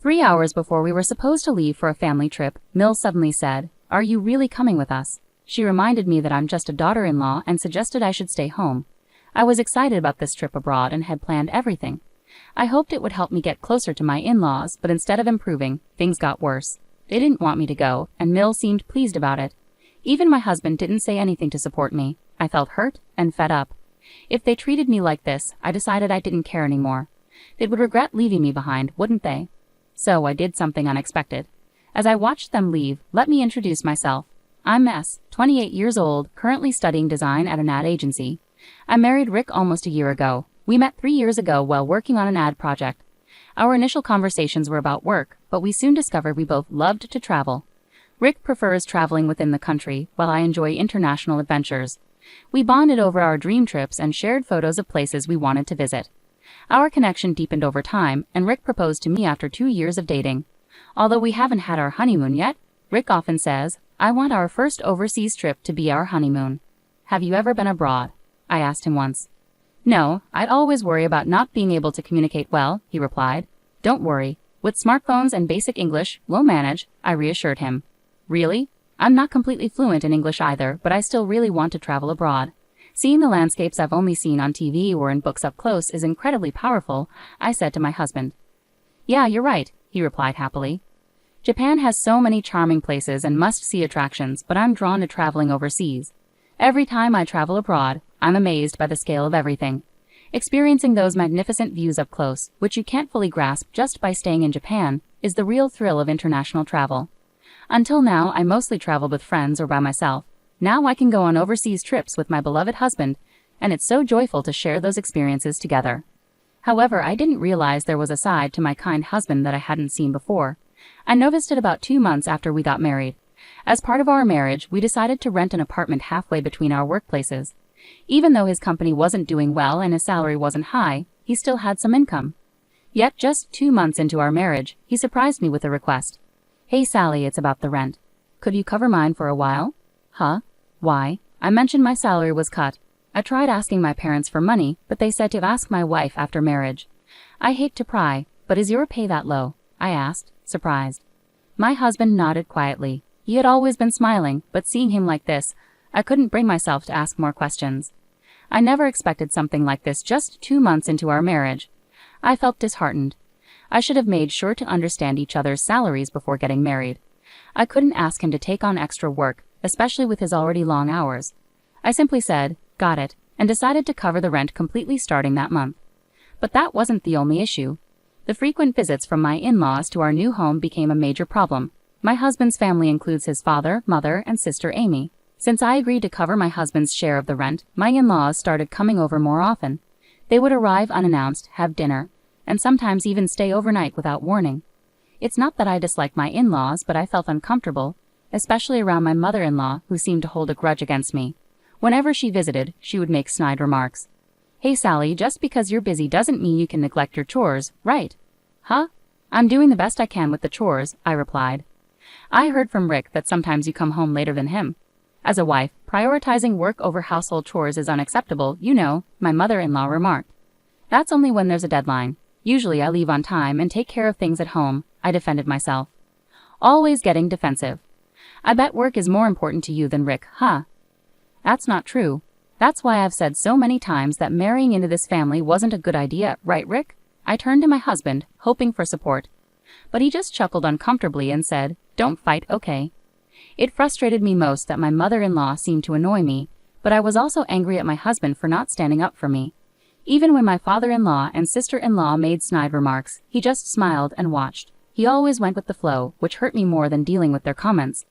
3 hours before we were supposed to leave for a family trip, Mills suddenly said, "Are you really coming with us?" She reminded me that I'm just a daughter-in-law and suggested I should stay home. I was excited about this trip abroad and had planned everything. I hoped it would help me get closer to my in-laws, but instead of improving, things got worse. They didn't want me to go, and Mills seemed pleased about it. Even my husband didn't say anything to support me. I felt hurt and fed up. If they treated me like this, I decided I didn't care anymore. They would regret leaving me behind, wouldn't they? So I did something unexpected. As I watched them leave, let me introduce myself. I'm S, 28 years old, currently studying design at an ad agency. I married Rick almost a year ago. We met 3 years ago while working on an ad project. Our initial conversations were about work, but we soon discovered we both loved to travel. Rick prefers traveling within the country, while I enjoy international adventures. We bonded over our dream trips and shared photos of places we wanted to visit. Our connection deepened over time, and Rick proposed to me after 2 years of dating. Although we haven't had our honeymoon yet, Rick often says, "I want our first overseas trip to be our honeymoon." "Have you ever been abroad?" I asked him once. "No, I'd always worry about not being able to communicate well," he replied. "Don't worry. With smartphones and basic English, we'll manage," I reassured him. "Really? I'm not completely fluent in English either, but I still really want to travel abroad. Seeing the landscapes I've only seen on TV or in books up close is incredibly powerful," I said to my husband. "Yeah, you're right," he replied happily. Japan has so many charming places and must-see attractions, but I'm drawn to traveling overseas. Every time I travel abroad, I'm amazed by the scale of everything. Experiencing those magnificent views up close, which you can't fully grasp just by staying in Japan, is the real thrill of international travel. Until now, I mostly traveled with friends or by myself. Now I can go on overseas trips with my beloved husband, and it's so joyful to share those experiences together. However, I didn't realize there was a side to my kind husband that I hadn't seen before. I noticed it about 2 months after we got married. As part of our marriage, we decided to rent an apartment halfway between our workplaces. Even though his company wasn't doing well and his salary wasn't high, he still had some income. Yet just 2 months into our marriage, he surprised me with a request. "Hey Sally, it's about the rent. Could you cover mine for a while?" "Huh? Why?" I mentioned my salary was cut. I tried asking my parents for money, but they said to ask my wife after marriage. I hate to pry, but is your pay that low? I asked, surprised. My husband nodded quietly. He had always been smiling, but seeing him like this, I couldn't bring myself to ask more questions. I never expected something like this just 2 months into our marriage. I felt disheartened. I should have made sure to understand each other's salaries before getting married. I couldn't ask him to take on extra work, especially with his already long hours. I simply said, "Got it," and decided to cover the rent completely starting that month. But that wasn't the only issue. The frequent visits from my in-laws to our new home became a major problem. My husband's family includes his father, mother, and sister Amy. Since I agreed to cover my husband's share of the rent, my in-laws started coming over more often. They would arrive unannounced, have dinner, and sometimes even stay overnight without warning. It's not that I disliked my in-laws, but I felt uncomfortable, especially around my mother-in-law, who seemed to hold a grudge against me. Whenever she visited, she would make snide remarks. "Hey Sally, just because you're busy doesn't mean you can neglect your chores, right?" "Huh? I'm doing the best I can with the chores," I replied. I heard from Rick that sometimes you come home later than him. As a wife, prioritizing work over household chores is unacceptable, you know, my mother-in-law remarked. "That's only when there's a deadline. Usually I leave on time and take care of things at home," I defended myself. Always getting defensive. "I bet work is more important to you than Rick, huh?" That's not true. That's why I've said so many times that marrying into this family wasn't a good idea, right, Rick? I turned to my husband, hoping for support. But he just chuckled uncomfortably and said, "Don't fight, okay?" It frustrated me most that my mother-in-law seemed to annoy me, but I was also angry at my husband for not standing up for me. Even when my father-in-law and sister-in-law made snide remarks, he just smiled and watched. He always went with the flow, which hurt me more than dealing with their comments.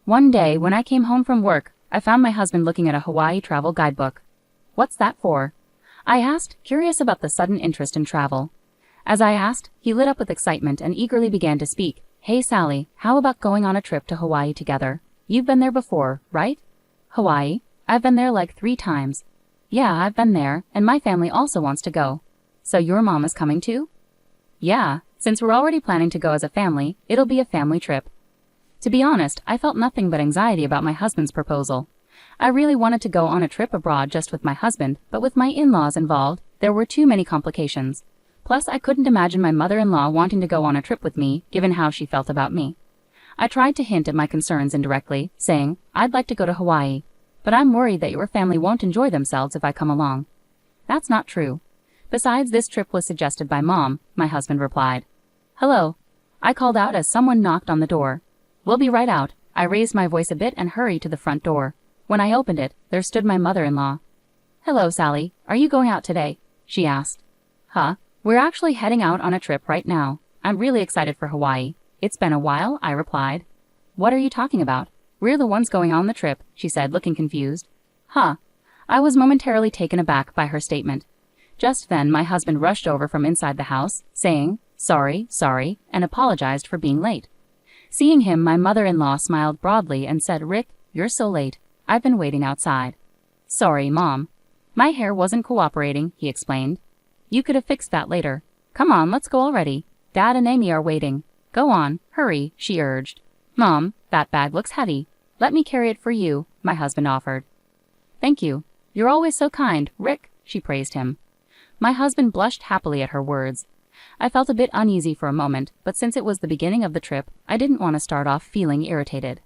One day, when I came home from work, I found my husband looking at a Hawaii travel guidebook. "What's that for?" I asked, curious about the sudden interest in travel. As I asked, he lit up with excitement and eagerly began to speak. "Hey Sally, how about going on a trip to Hawaii together? You've been there before, right?" "Hawaii? I've been there like 3 times. "Yeah, I've been there, and my family also wants to go." "So your mom is coming too?" "Yeah, since we're already planning to go as a family, it'll be a family trip." To be honest, I felt nothing but anxiety about my husband's proposal. I really wanted to go on a trip abroad just with my husband, but with my in-laws involved, there were too many complications. Plus, I couldn't imagine my mother-in-law wanting to go on a trip with me, given how she felt about me. I tried to hint at my concerns indirectly, saying, I'd like to go to Hawaii, but I'm worried that your family won't enjoy themselves if I come along. That's not true. Besides, this trip was suggested by Mom, my husband replied. Hello. I called out as someone knocked on the door. We'll be right out. I raised my voice a bit and hurried to the front door. When I opened it, there stood my mother-in-law. Hello, Sally. Are you going out today? She asked. Huh? We're actually heading out on a trip right now. I'm really excited for Hawaii. It's been a while, I replied. What are you talking about? We're the ones going on the trip, she said, looking confused. Huh? I was momentarily taken aback by her statement. Just then my husband rushed over from inside the house, saying, sorry, and apologized for being late. Seeing him, my mother-in-law smiled broadly and said, Rick, you're so late. I've been waiting outside. Sorry, Mom. My hair wasn't cooperating, he explained. You could have fixed that later. Come on, let's go already. Dad and Amy are waiting. Go on, hurry, she urged. Mom, that bag looks heavy. Let me carry it for you, my husband offered. Thank you. You're always so kind, Rick, she praised him. My husband blushed happily at her words. I felt a bit uneasy for a moment, but since it was the beginning of the trip, I didn't want to start off feeling irritated.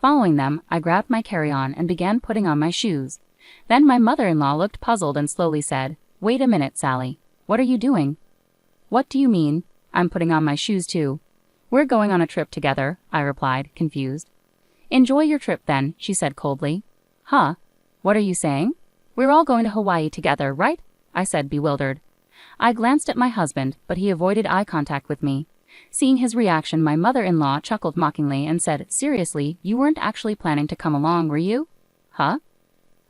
Following them, I grabbed my carry-on and began putting on my shoes. Then my mother-in-law looked puzzled and slowly said, Wait a minute, Sally. What are you doing? What do you mean? I'm putting on my shoes too. We're going on a trip together, I replied, confused. Enjoy your trip then, she said coldly. Huh? What are you saying? We're all going to Hawaii together, right? I said, bewildered. I glanced at my husband, but he avoided eye contact with me. Seeing his reaction, my mother-in-law chuckled mockingly and said, Seriously, you weren't actually planning to come along, were you? Huh?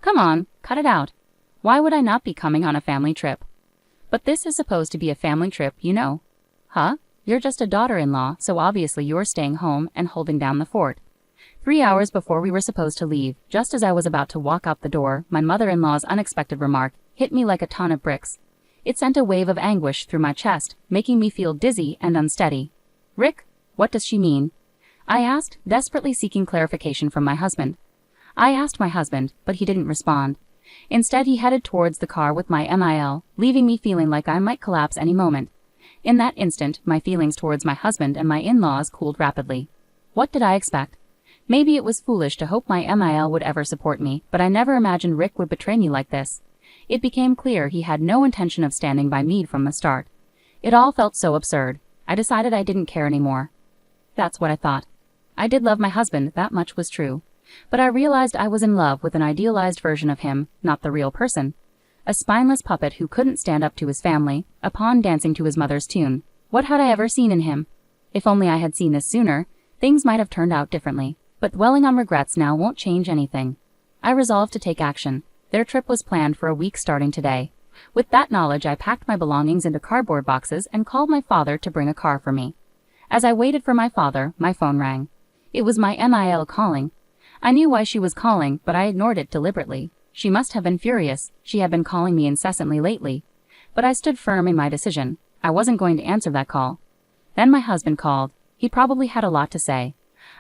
Come on, cut it out. Why would I not be coming on a family trip? But this is supposed to be a family trip, you know. Huh? You're just a daughter-in-law, so obviously you're staying home and holding down the fort. 3 hours before we were supposed to leave, just as I was about to walk out the door, my mother-in-law's unexpected remark hit me like a ton of bricks. It sent a wave of anguish through my chest, making me feel dizzy and unsteady. Rick, what does she mean? I asked, desperately seeking clarification from my husband. I asked my husband, but he didn't respond. Instead, he headed towards the car with my MIL, leaving me feeling like I might collapse any moment. In that instant, my feelings towards my husband and my in-laws cooled rapidly. What did I expect? Maybe it was foolish to hope my MIL would ever support me, but I never imagined Rick would betray me like this. It became clear he had no intention of standing by me from the start. It all felt so absurd. I decided I didn't care anymore. That's what I thought. I did love my husband, that much was true. But I realized I was in love with an idealized version of him, not the real person. A spineless puppet who couldn't stand up to his family, a pawn dancing to his mother's tune. What had I ever seen in him? If only I had seen this sooner, things might have turned out differently. But dwelling on regrets now won't change anything. I resolved to take action. Their trip was planned for a week starting today. With that knowledge, I packed my belongings into cardboard boxes and called my father to bring a car for me. As I waited for my father, my phone rang. It was my MIL calling. I knew why she was calling, but I ignored it deliberately. She must have been furious. She had been calling me incessantly lately. But I stood firm in my decision. I wasn't going to answer that call. Then my husband called. He probably had a lot to say.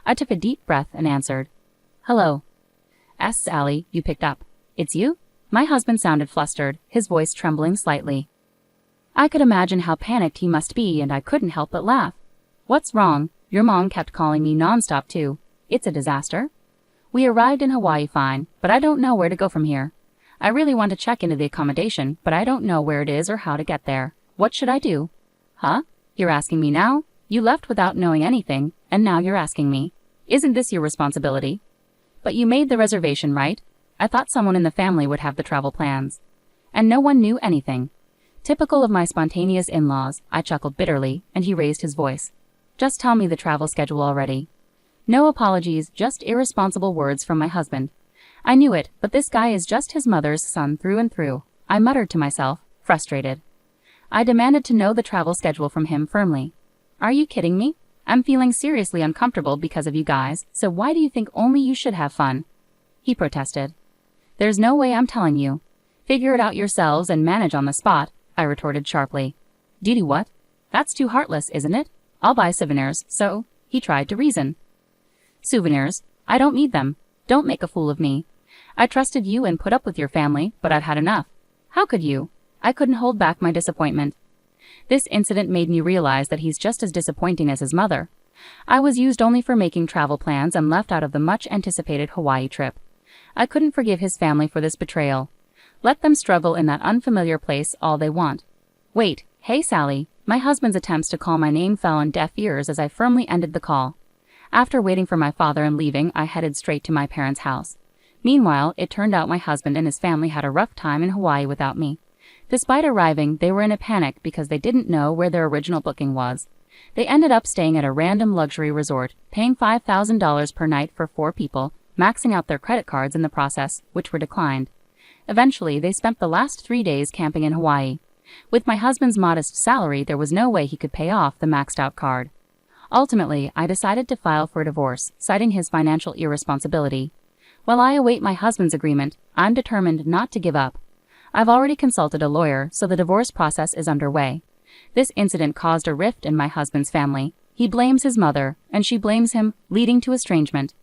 I took a deep breath and answered. Hello. Sally, you picked up. It's you? My husband sounded flustered, his voice trembling slightly. I could imagine how panicked he must be, and I couldn't help but laugh. What's wrong? Your mom kept calling me nonstop too. It's a disaster. We arrived in Hawaii fine, but I don't know where to go from here. I really want to check into the accommodation, but I don't know where it is or how to get there. What should I do? Huh? You're asking me now? You left without knowing anything, and now you're asking me. Isn't this your responsibility? But you made the reservation, right? I thought someone in the family would have the travel plans. And no one knew anything. Typical of my spontaneous in-laws, I chuckled bitterly, and he raised his voice. Just tell me the travel schedule already. No apologies, just irresponsible words from my husband. I knew it, but this guy is just his mother's son through and through. I muttered to myself, frustrated. I demanded to know the travel schedule from him firmly. Are you kidding me? I'm feeling seriously uncomfortable because of you guys, so why do you think only you should have fun? He protested. There's no way I'm telling you. Figure it out yourselves and manage on the spot, I retorted sharply. Do what? That's too heartless, isn't it? I'll buy souvenirs, so, he tried to reason. Souvenirs? I don't need them. Don't make a fool of me. I trusted you and put up with your family, but I've had enough. How could you? I couldn't hold back my disappointment. This incident made me realize that he's just as disappointing as his mother. I was used only for making travel plans and left out of the much-anticipated Hawaii trip. I couldn't forgive his family for this betrayal. Let them struggle in that unfamiliar place all they want. Wait, hey Sally. My husband's attempts to call my name fell on deaf ears as I firmly ended the call. After waiting for my father and leaving, I headed straight to my parents' house. Meanwhile, it turned out my husband and his family had a rough time in Hawaii without me. Despite arriving, they were in a panic because they didn't know where their original booking was. They ended up staying at a random luxury resort, paying $5,000 per night for 4 people, maxing out their credit cards in the process, which were declined. Eventually, they spent the last 3 days camping in Hawaii. With my husband's modest salary, there was no way he could pay off the maxed-out card. Ultimately, I decided to file for a divorce, citing his financial irresponsibility. While I await my husband's agreement, I'm determined not to give up. I've already consulted a lawyer, so the divorce process is underway. This incident caused a rift in my husband's family. He blames his mother, and she blames him, leading to estrangement.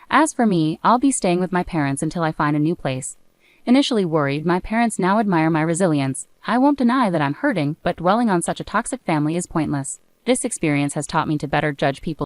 As for me, I'll be staying with my parents until I find a new place. Initially worried, my parents now admire my resilience. I won't deny that I'm hurting, but dwelling on such a toxic family is pointless. This experience has taught me to better judge people.